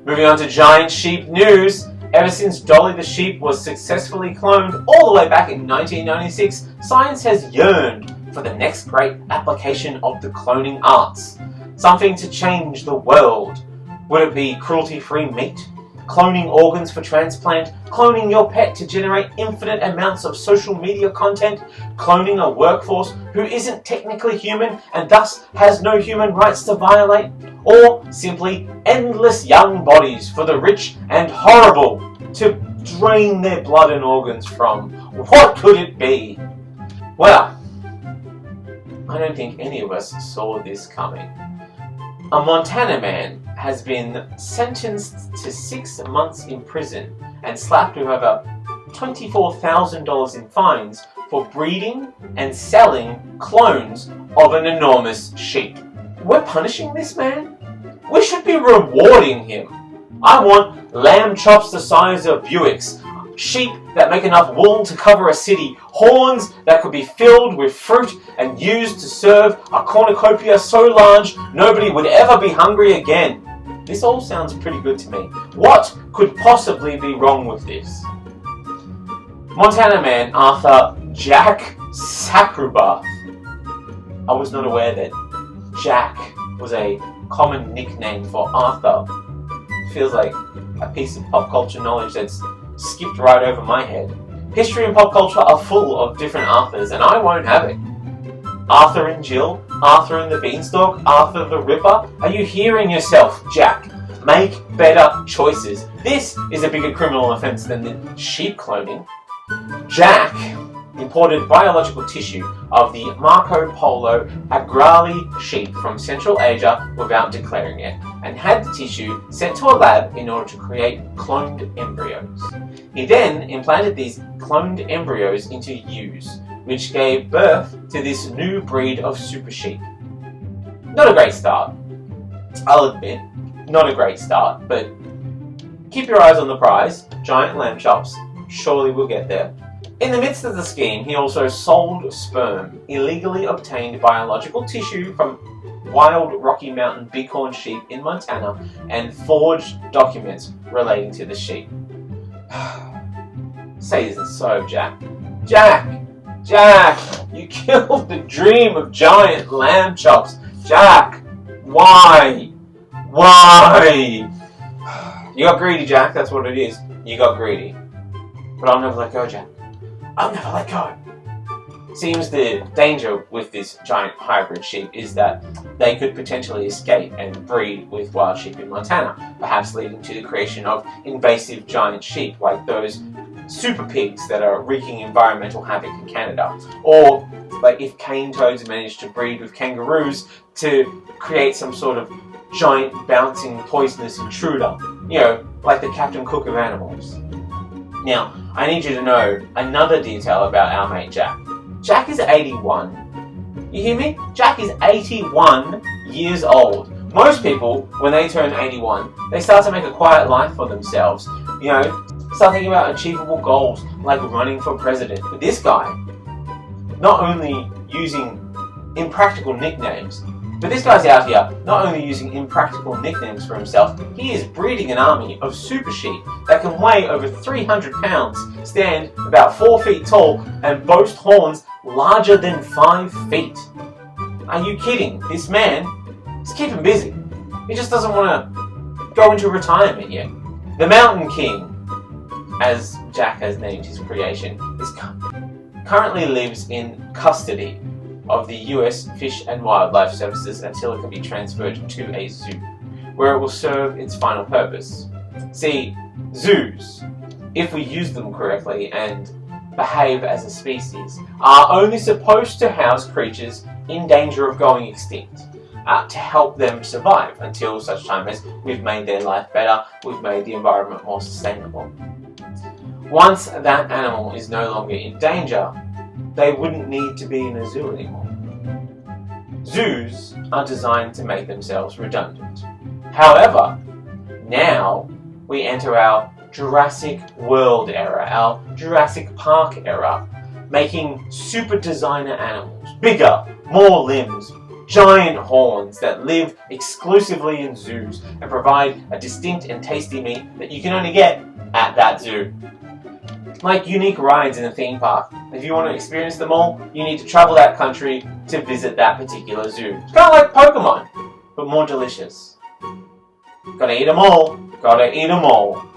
Moving on to giant sheep news. Ever since Dolly the sheep was successfully cloned all the way back in 1996, science has yearned for the next great application of the cloning arts. Something to change the world. Would it be cruelty-free meat? Cloning organs for transplant? Cloning your pet to generate infinite amounts of social media content? Cloning a workforce who isn't technically human and thus has no human rights to violate? Or simply endless young bodies for the rich and horrible to drain their blood and organs from? What could it be? Well, I don't think any of us saw this coming. A Montana man has been sentenced to 6 months in prison and slapped with over $24,000 in fines for breeding and selling clones of an enormous sheep. We're punishing this man? We should be rewarding him. I want lamb chops the size of Buicks, sheep that make enough wool to cover a city, horns that could be filled with fruit and used to serve a cornucopia so large nobody would ever be hungry again. This all sounds pretty good to me. What could possibly be wrong with this? Montana man Arthur Jack Sacrubath. I was not aware that Jack was a common nickname for Arthur. Feels like a piece of pop culture knowledge that's skipped right over my head. History and pop culture are full of different Arthurs, and I won't have it. Arthur and Jill, Arthur and the Beanstalk, Arthur the Ripper. Are you hearing yourself, Jack? Make better choices. This is a bigger criminal offence than the sheep cloning. Jack imported biological tissue of the Marco Polo Agrali sheep from Central Asia without declaring it, and had the tissue sent to a lab in order to create cloned embryos. He then implanted these cloned embryos into ewes, which gave birth to this new breed of super sheep. Not a great start, I'll admit, not a great start, but keep your eyes on the prize, giant lamb chops, surely we'll get there. In the midst of the scheme, he also sold sperm, illegally obtained biological tissue from wild Rocky Mountain bighorn sheep in Montana, and forged documents relating to the sheep. Say it isn't so, Jack. Jack! You killed the dream of giant lamb chops. Jack! Why? You got greedy, Jack, that's what it is. You got greedy. But I'll never let go, Jack. I'll never let go. Seems the danger with this giant hybrid sheep is that they could potentially escape and breed with wild sheep in Montana, perhaps leading to the creation of invasive giant sheep like those super pigs that are wreaking environmental havoc in Canada. Or like if cane toads manage to breed with kangaroos to create some sort of giant bouncing poisonous intruder, like the Captain Cook of animals. Now, I need you to know another detail about our mate Jack. Jack is 81. You hear me? Jack is 81 years old. Most people, when they turn 81, they start to make a quiet life for themselves. Start thinking about achievable goals like running for president. But this guy, not only using impractical nicknames, but this guy's out here not only using impractical nicknames for himself, he is breeding an army of super sheep that can weigh over 300 pounds, stand about 4 feet tall, and boast horns larger than 5 feet. Are you kidding? This man is keeping busy. He just doesn't want to go into retirement yet. The Mountain King, as Jack has named his creation, currently lives in custody of the US Fish and Wildlife Services until it can be transferred to a zoo, where it will serve its final purpose. See, zoos, if we use them correctly and behave as a species, are only supposed to house creatures in danger of going extinct, to help them survive until such time as we've made their life better, we've made the environment more sustainable. Once that animal is no longer in danger, they wouldn't need to be in a zoo anymore. Zoos are designed to make themselves redundant. However, now we enter our Jurassic World era, our Jurassic Park era, making super designer animals, bigger, more limbs, giant horns that live exclusively in zoos and provide a distinct and tasty meat that you can only get at that zoo. Like unique rides in a theme park. If you want to experience them all, you need to travel that country to visit that particular zoo. It's kind of like Pokemon, but more delicious. Gotta eat them all. Gotta eat them all.